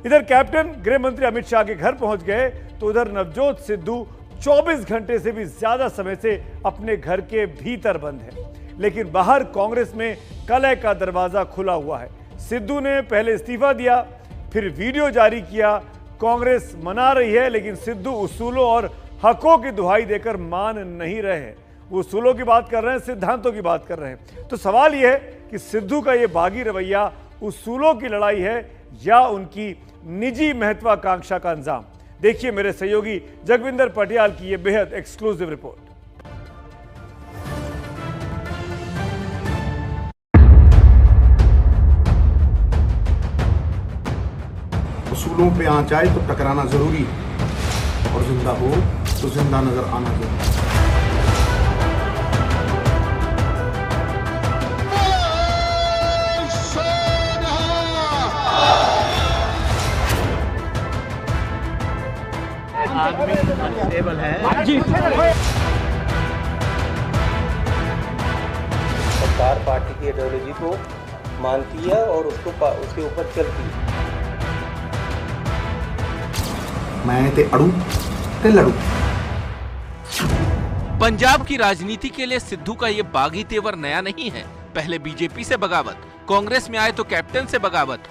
इधर कैप्टन गृह मंत्री अमित शाह के घर पहुंच गए तो उधर नवजोत सिद्धू 24 घंटे से भी ज्यादा समय से अपने घर के भीतर बंद है, लेकिन बाहर कांग्रेस में कलह का दरवाजा खुला हुआ है। सिद्धू ने पहले इस्तीफा दिया, फिर वीडियो जारी किया। कांग्रेस मना रही है, लेकिन सिद्धू उसूलों और हकों की दुहाई देकर मान नहीं रहे हैं। वो उसूलों की बात कर रहे हैं, सिद्धांतों की बात कर रहे हैं। तो सवाल यह है कि सिद्धू का ये बागी रवैया उसूलों की लड़ाई है या उनकी निजी महत्वाकांक्षा का अंजाम। देखिए मेरे सहयोगी जगविंदर पटियाल की यह बेहद एक्सक्लूसिव रिपोर्ट। उसूलों पे आंच आए तो टकराना जरूरी है और जिंदा हो तो जिंदा नजर आना जरूरी है। आदमी अनस्टेबल है जी। सरकार पार्टी की आइडियोलॉजी को मानती है और उसके ऊपर चलती है। मैं ते अड़ू ते लड़ू। पंजाब की राजनीति के लिए सिद्धू का ये बागी तेवर नया नहीं है। पहले बीजेपी से बगावत, कांग्रेस में आए तो कैप्टन से बगावत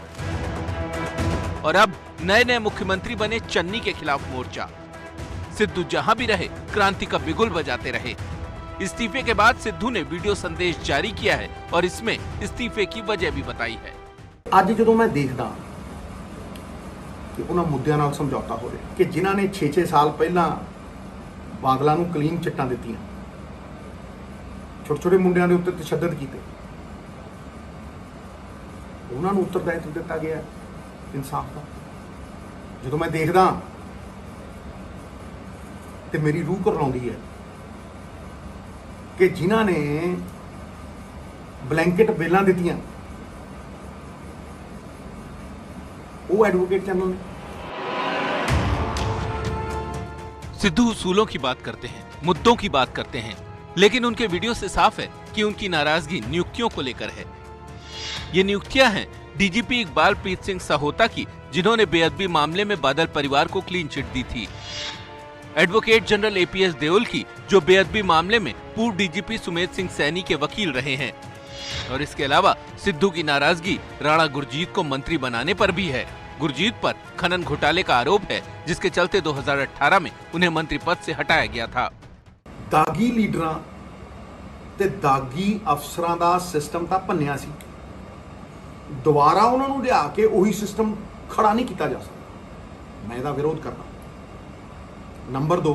और अब नए नए मुख्यमंत्री बने चन्नी के खिलाफ मोर्चा। सिद्धू जहां भी रहे क्रांति का बिगुल बजाते रहे। इस्तीफे के बाद सिद्धू ने वीडियो संदेश जारी किया है और इसमें इस्तीफे की वजह भी बताई है। ਅੱਜ ਜਦੋਂ मैं देखदा कि उन्होंने मुद्दों नाल समझौता हो रहा कि जिन्हों ने 6-6 साल पहला बादलों को क्लीन चिट्टां दित्तियां, छोटे छोटे मुंडियां दे उत्ते तशद्दद कीते, उन्होंने उत्तरदायित्व दिता गया इंसाफ का। जो मैं देखदा तो मेरी रूह करलाउंदी है कि जिन्हों ने ब्लैंकेट बेलां दित्तियां वो एडवोकेट जनरल ने। सिद्धू उसूलों की बात करते हैं, मुद्दों की बात करते हैं, लेकिन उनके वीडियो से साफ है कि उनकी नाराजगी नियुक्तियों को लेकर है। ये नियुक्तियां हैं डीजीपी इकबाल प्रीत सिंह सहोता की, जिन्होंने बेअदबी मामले में बादल परिवार को क्लीन चिट दी थी। एडवोकेट जनरल एपीएस देओल की, जो बेअदबी मामले में पूर्व डीजीपी सुमेध सिंह सैनी के वकील रहे हैं। और इसके अलावा सिद्धू की नाराजगी राणा गुरजीत को मंत्री बनाने पर भी है। गुरजीत पर खनन घोटाले का आरोप है, जिसके चलते 2018 में उन्हें मंत्री पद से हटाया गया था। दागी लीडरां ते दागी अफसरां दा सिस्टम तां भन्निया सी, दोबारा उन्हां नूं लिया के उही सिस्टम खड़ा नहीं किया जा सकता। मैं इहदा विरोध करना। नंबर 2,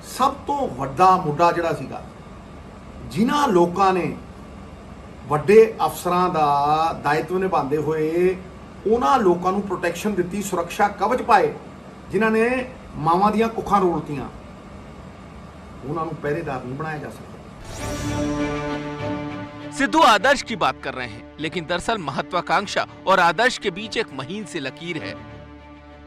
सब तो वड्डा मुद्दा जिहड़ा सीगा, जिन्हां लोकां ने वड्डे अफसरां दा दायित्व निभांदे होए उन्हां लोकां नूं प्रोटैक्शन दित्ती, सुरक्षा कवच पाए, जिन्हां ने मावां दियां कुखां रोलतियां, उन्हां नूं पहरेदार नहीं बनाया जा सकता। सिद्धू आदर्श की बात कर रहे हैं, लेकिन दरअसल महत्वाकांक्षा और आदर्श के बीच एक महीन सी लकीर है।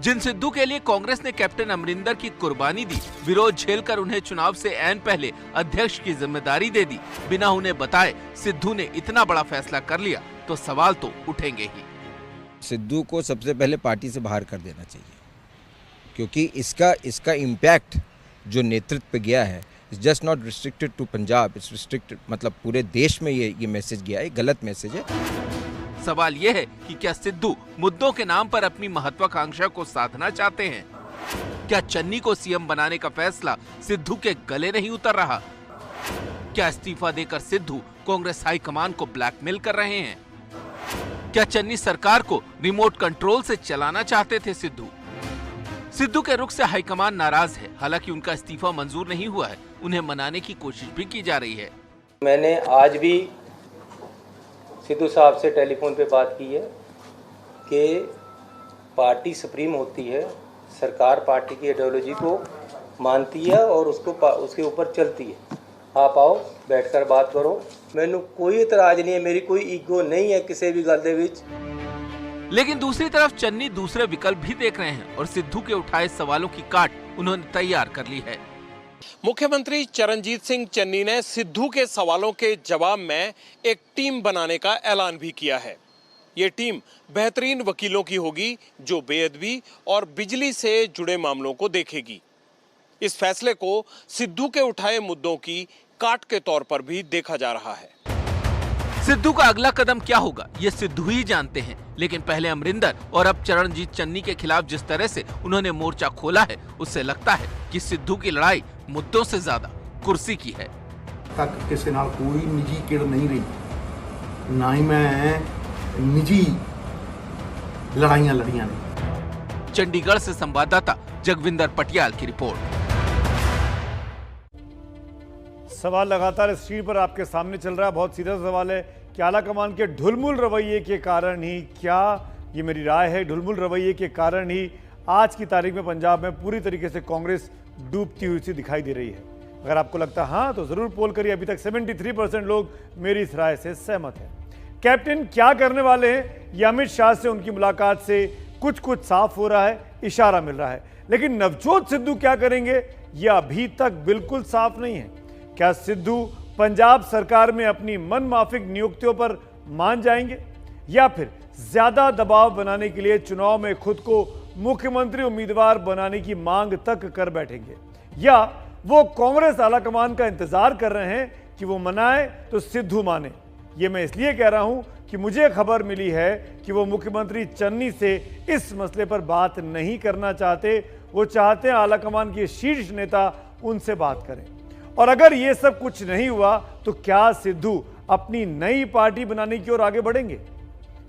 जिन सिद्धू के लिए कांग्रेस ने कैप्टन अमरिंदर की कुर्बानी दी, विरोध झेलकर उन्हें चुनाव से ऐन पहले अध्यक्ष की जिम्मेदारी दे दी, बिना उन्हें बताए सिद्धू ने इतना बड़ा फैसला कर लिया, तो सवाल तो उठेंगे ही। सिद्धू को सबसे पहले पार्टी से बाहर कर देना चाहिए, क्योंकि इसका इम्पैक्ट जो नेतृत्व पे गया है, it's just not restricted to Punjab, it's restricted मतलब पूरे देश में ये मैसेज गया है, गलत मैसेज है। सवाल यह है कि क्या सिद्धू मुद्दों के नाम पर अपनी महत्वाकांक्षा को साधना चाहते हैं? क्या चन्नी को सीएम बनाने का फैसला सिद्धू के गले नहीं उतर रहा? क्या इस्तीफा देकर सिद्धू कांग्रेस हाईकमान को ब्लैकमेल कर रहे हैं? क्या चन्नी सरकार को रिमोट कंट्रोल से चलाना चाहते थे सिद्धू? सिद्धू के रुख से हाईकमान नाराज है। हालांकि उनका इस्तीफा मंजूर नहीं हुआ है, उन्हें मनाने की कोशिश भी की जा रही है। मैंने आज भी सिद्धू साहब से टेलीफोन पे बात की है कि पार्टी सुप्रीम होती है, सरकार पार्टी की आइडियोलॉजी को मानती है और उसके ऊपर चलती है। आप आओ, बैठकर बात करो, मैनू कोई इतराज नहीं है, मेरी कोई ईगो नहीं है किसी भी गल दे विच। लेकिन दूसरी तरफ चन्नी दूसरे विकल्प भी देख रहे हैं और सिद्धू के उठाए सवालों की काट उन्होंने तैयार कर ली है। मुख्यमंत्री चरणजीत सिंह चन्नी ने सिद्धू के सवालों के जवाब में एक टीम बनाने का ऐलान भी किया है। ये टीम बेहतरीन वकीलों की होगी जो बेअदबी और बिजली से जुड़े मामलों को देखेगी। इस फैसले को सिद्धू के उठाए मुद्दों की काट के तौर पर भी देखा जा रहा है। सिद्धू का अगला कदम क्या होगा ये सिद्धू ही जानते हैं, लेकिन पहले अमरिंदर और अब चरणजीत चन्नी के खिलाफ जिस तरह से उन्होंने मोर्चा खोला है उससे लगता है कि सिद्धू की लड़ाई मुद्दों से ज्यादा कुर्सी की है। तक किसी नाल कोई निजी किड़ नहीं रही, ना ही मैं निजी लड़ाइयां लड़ियां ने। चंडीगढ़ से संवाददाता जगविंदर पटियाल की रिपोर्ट। सवाल लगातार स्क्रीन पर आपके सामने चल रहा है। बहुत सीधा सवाल है कि आलाकमान के ढुलमुल रवैये के कारण ही, क्या ये मेरी राय है, ढुलमुल रवैये के कारण ही आज की तारीख में पंजाब में पूरी तरीके से कांग्रेस डूबती हुई सी दिखाई दे रही है? अगर आपको लगता है हाँ तो जरूर पोल करिए। अभी तक 73% लोग मेरी इस राय से सहमत हैं। कैप्टन क्या करने वाले हैं ये अमित शाह से उनकी मुलाकात से कुछ कुछ साफ हो रहा है, इशारा मिल रहा है, लेकिन नवजोत सिद्धू क्या करेंगे यह अभी तक बिल्कुल साफ नहीं है। क्या सिद्धू पंजाब सरकार में अपनी मनमाफिक नियुक्तियों पर मान जाएंगे या फिर ज्यादा दबाव बनाने के लिए चुनाव में खुद को मुख्यमंत्री उम्मीदवार बनाने की मांग तक कर बैठेंगे, या वो कांग्रेस आलाकमान का इंतजार कर रहे हैं कि वो मनाए तो सिद्धू माने? ये मैं इसलिए कह रहा हूं कि मुझे खबर मिली है कि वो मुख्यमंत्री चन्नी से इस मसले पर बात नहीं करना चाहते। वो चाहते हैं आलाकमान के शीर्ष नेता उनसे बात करें। और अगर ये सब कुछ नहीं हुआ तो क्या सिद्धू अपनी नई पार्टी बनाने की ओर आगे बढ़ेंगे?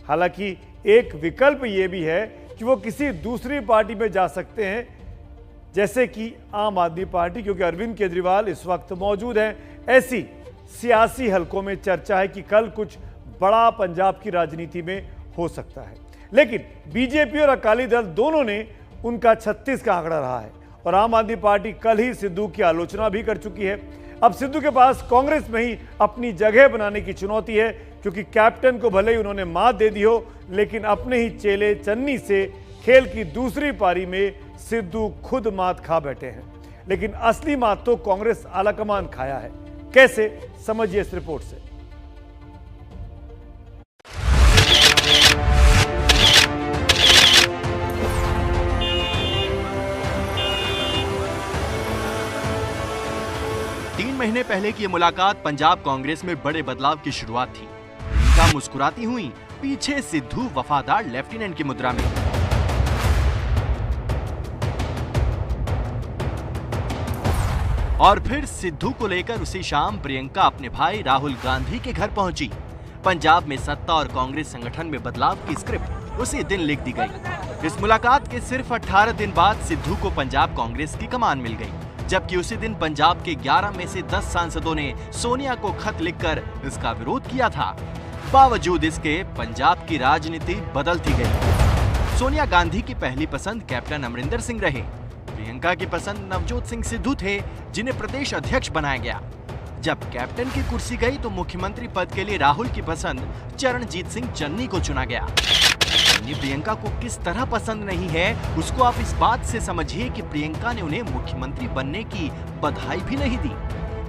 हालांकि एक विकल्प ये भी है कि वो किसी दूसरी पार्टी में जा सकते हैं, जैसे कि आम आदमी पार्टी, क्योंकि अरविंद केजरीवाल इस वक्त मौजूद हैं। ऐसी सियासी हलकों में चर्चा है कि कल कुछ बड़ा पंजाब की राजनीति में हो सकता है। लेकिन बीजेपी और अकाली दल दोनों ने उनका 36 का आंकड़ा रहा है और आम आदमी पार्टी कल ही सिद्धू की आलोचना भी कर चुकी है। अब सिद्धू के पास कांग्रेस में ही अपनी जगह बनाने की चुनौती है, क्योंकि कैप्टन को भले ही उन्होंने मात दे दी हो, लेकिन अपने ही चेले चन्नी से खेल की दूसरी पारी में सिद्धू खुद मात खा बैठे हैं। लेकिन असली मात तो कांग्रेस आलाकमान खाया है। कैसे, समझिए इस रिपोर्ट से। महीने पहले की ये मुलाकात पंजाब कांग्रेस में बड़े बदलाव की शुरुआत थी। प्रियंका मुस्कुराती हुई, पीछे सिद्धू वफादार लेफ्टिनेंट की मुद्रा में। और फिर सिद्धू को लेकर उसी शाम प्रियंका अपने भाई राहुल गांधी के घर पहुंची। पंजाब में सत्ता और कांग्रेस संगठन में बदलाव की स्क्रिप्ट उसी दिन लिख दी गई। इस मुलाकात के सिर्फ 18 दिन बाद सिद्धू को पंजाब कांग्रेस की कमान मिल गई, जबकि उसी दिन पंजाब के 11 में से 10 सांसदों ने सोनिया को खत लिखकर इसका विरोध किया था। बावजूद इसके पंजाब की राजनीति बदलती गई। सोनिया गांधी की पहली पसंद कैप्टन अमरिंदर सिंह रहे। प्रियंका की पसंद नवजोत सिंह सिद्धू थे, जिन्हें प्रदेश अध्यक्ष बनाया गया। जब कैप्टन की कुर्सी गई तो मुख्यमंत्री पद के लिए राहुल की पसंद चरणजीत सिंह चन्नी को चुना गया। प्रियंका को किस तरह पसंद नहीं है उसको आप इस बात से समझिए कि प्रियंका ने उन्हें मुख्यमंत्री बनने की बधाई भी नहीं दी।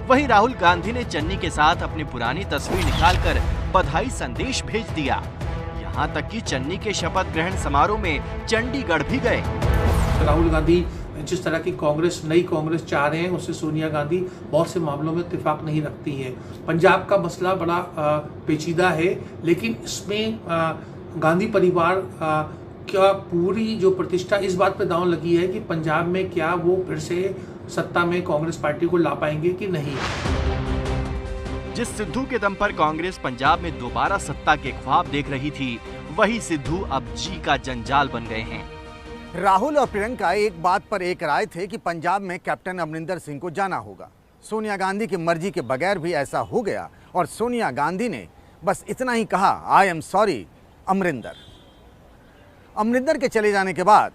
वहीं राहुल गांधी ने चन्नी के साथ अपनी पुरानी तस्वीर निकालकर बधाई संदेश भेज दिया। यहाँ तक कि चन्नी के शपथ ग्रहण समारोह में चंडीगढ़ भी गए। राहुल गांधी जिस तरह की कांग्रेस, नई कांग्रेस चाह रहे हैं, उससे सोनिया गांधी बहुत से मामलों में इत्तेफाक नहीं रखती है। पंजाब का मसला बड़ा पेचीदा है, लेकिन इसमें गांधी परिवार क्या पूरी जो प्रतिष्ठा इस बात पर दांव लगी है कि पंजाब में क्या वो फिर से सत्ता में कांग्रेस पार्टी को ला पाएंगे कि नहीं। जिस सिद्धू के दम पर कांग्रेस पंजाब में दोबारा सत्ता के ख्वाब देख रही थी, वही सिद्धू अब जी का जंजाल बन गए हैं। राहुल और प्रियंका एक बात पर एक राय थे कि पंजाब में कैप्टन अमरिंदर सिंह को जाना होगा। सोनिया गांधी की मर्जी के बगैर भी ऐसा हो गया और सोनिया गांधी ने बस इतना ही कहा, I am sorry Amarinder. Amarinder के चले जाने के बाद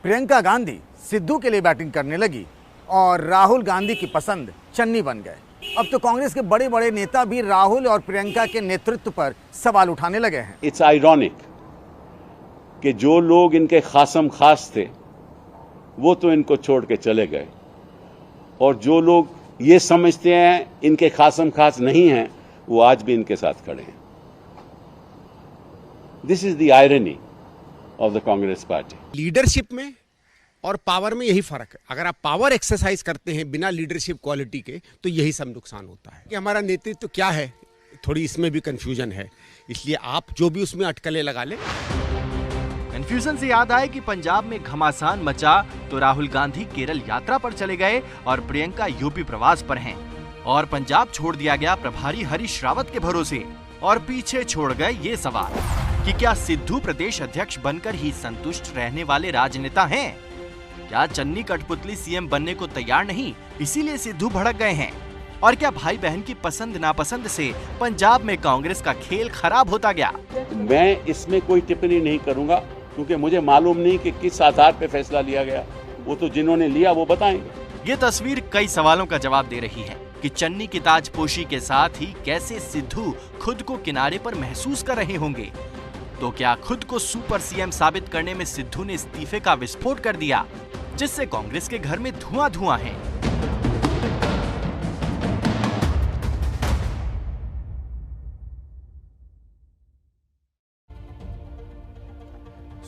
प्रियंका गांधी सिद्धू के लिए बैटिंग करने लगी और राहुल गांधी की पसंद चन्नी बन गए। अब तो कांग्रेस के बड़े बड़े नेता भी राहुल और प्रियंका के नेतृत्व पर सवाल उठाने लगे हैं। इट्स आयरॉनिक कि जो लोग इनके खासम खास थे वो तो इनको छोड़ के चले गए, और जो लोग ये समझते हैं इनके खासम खास नहीं हैं वो आज भी इनके साथ खड़े हैं। This is the irony of the Congress party. Leadership में और पावर में यही फर्क है। अगर आप पावर एक्सरसाइज करते हैं बिना लीडरशिप क्वालिटी के तो यही सब नुकसान होता है। कि हमारा नेतृत्व तो क्या है, थोड़ी इसमें भी कंफ्यूजन है, इसलिए आप जो भी उसमें अटकलें लगा लें। कंफ्यूजन से याद आए कि पंजाब में घमासान मचा तो राहुल गांधी केरल यात्रा पर चले गए और प्रियंका यूपी प्रवास पर हैं और पंजाब छोड़ दिया गया प्रभारी हरीश रावत के भरोसे और पीछे छोड़ गए ये सवाल कि क्या सिद्धू प्रदेश अध्यक्ष बनकर ही संतुष्ट रहने वाले राजनेता हैं? क्या चन्नी कठपुतली सीएम बनने को तैयार नहीं, इसीलिए सिद्धू भड़क गए हैं? और क्या भाई बहन की पसंद नापसंद से पंजाब में कांग्रेस का खेल खराब होता गया? मैं इसमें कोई टिप्पणी नहीं करूंगा क्योंकि मुझे मालूम नहीं कि किस आधार पे फैसला लिया गया। वो तो जिन्होंने लिया वो बताएंगे। ये तस्वीर कई सवालों का जवाब दे रही है कि चन्नी की ताजपोशी के साथ ही कैसे सिद्धू खुद को किनारे पर महसूस कर रहे होंगे। तो क्या खुद को सुपर सीएम साबित करने में सिद्धू ने इस्तीफे का विस्फोट कर दिया, जिससे कांग्रेस के घर में धुआं-धुआं है?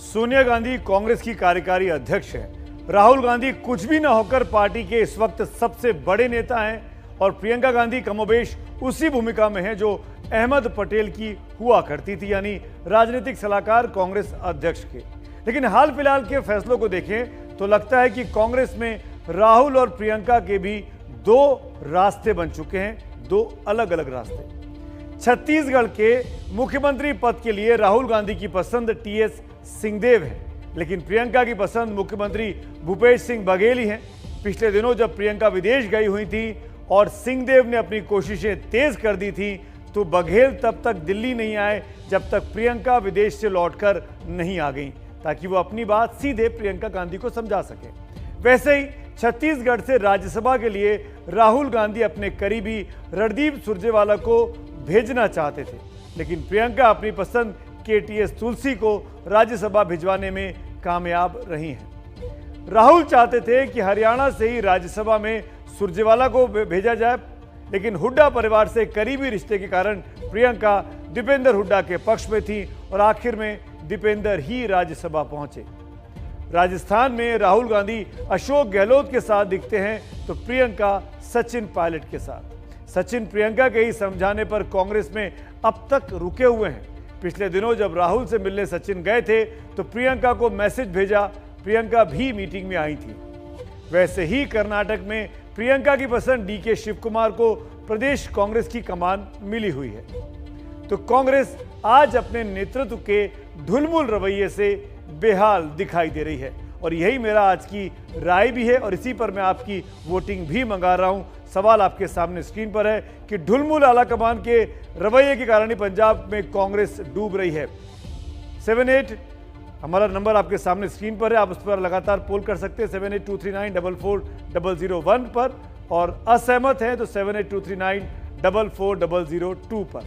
सोनिया गांधी कांग्रेस की कार्यकारी अध्यक्ष है। राहुल गांधी कुछ भी न होकर पार्टी के इस वक्त सबसे बड़े नेता हैं और प्रियंका गांधी कमोबेश उसी भूमिका में है जो अहमद पटेल की हुआ करती थी, यानी राजनीतिक सलाहकार कांग्रेस अध्यक्ष के। लेकिन हाल फिलहाल के फैसलों को देखें तो लगता है कि कांग्रेस में राहुल और प्रियंका के भी दो रास्ते बन चुके हैं, दो अलग अलग रास्ते। छत्तीसगढ़ के मुख्यमंत्री पद के लिए राहुल गांधी की पसंद टीएस सिंहदेव है, लेकिन प्रियंका की पसंद मुख्यमंत्री भूपेश सिंह बघेल ही हैं। पिछले दिनों जब प्रियंका विदेश गई हुई थी और सिंहदेव ने अपनी कोशिशें तेज कर दी थी तो बघेल तब तक दिल्ली नहीं आए जब तक प्रियंका विदेश से लौटकर नहीं आ गई, ताकि वो अपनी बात सीधे प्रियंका गांधी को समझा सके। वैसे ही छत्तीसगढ़ से राज्यसभा के लिए राहुल गांधी अपने करीबी रणदीप सुरजेवाला को भेजना चाहते थे, लेकिन प्रियंका अपनी पसंद केटीएस तुलसी को राज्यसभा भिजवाने में कामयाब रही हैं। राहुल चाहते थे कि हरियाणा से ही राज्यसभा में सुरजेवाला को भेजा जाए, लेकिन हुड्डा परिवार से करीबी रिश्ते के कारण प्रियंका दीपेंद्र हुड्डा के पक्ष में थी और आखिर में दीपेंद्र ही राज्यसभा पहुंचे। राजस्थान में राहुल गांधी अशोक गहलोत के साथ दिखते हैं तो प्रियंका सचिन पायलट के साथ। सचिन प्रियंका के ही समझाने पर कांग्रेस में अब तक रुके हुए हैं। पिछले दिनों जब राहुल से मिलने सचिन गए थे तो प्रियंका को मैसेज भेजा, प्रियंका भी मीटिंग में आई थी। वैसे ही कर्नाटक में प्रियंका की पसंद डीके शिव कुमार को प्रदेश कांग्रेस की कमान मिली हुई है। तो कांग्रेस आज अपने नेतृत्व के ढुलमुल रवैये से बेहाल दिखाई दे रही है और यही मेरा आज की राय भी है और इसी पर मैं आपकी वोटिंग भी मंगा रहा हूं। सवाल आपके सामने स्क्रीन पर है कि ढुलमुल आलाकमान के रवैये के कारण ही पंजाब में कांग्रेस डूब रही है। 78 हमारा नंबर आपके सामने स्क्रीन पर है, आप उस पर लगातार पोल कर सकते हैं 7823944001 पर, और असहमत हैं तो 7823944002 पर।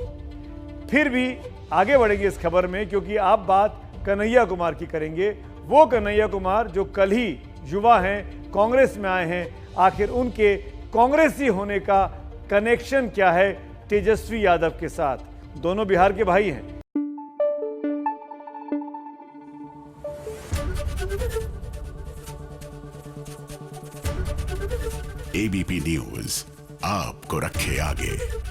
फिर भी आगे बढ़ेंगे इस खबर में क्योंकि आप बात कन्हैया कुमार की करेंगे, वो कन्हैया कुमार जो कल ही युवा हैं, कांग्रेस में आए हैं। आखिर उनके कांग्रेसी होने का कनेक्शन क्या है तेजस्वी यादव के साथ? दोनों बिहार के भाई हैं। एबीपी न्यूज आपको रखे आगे।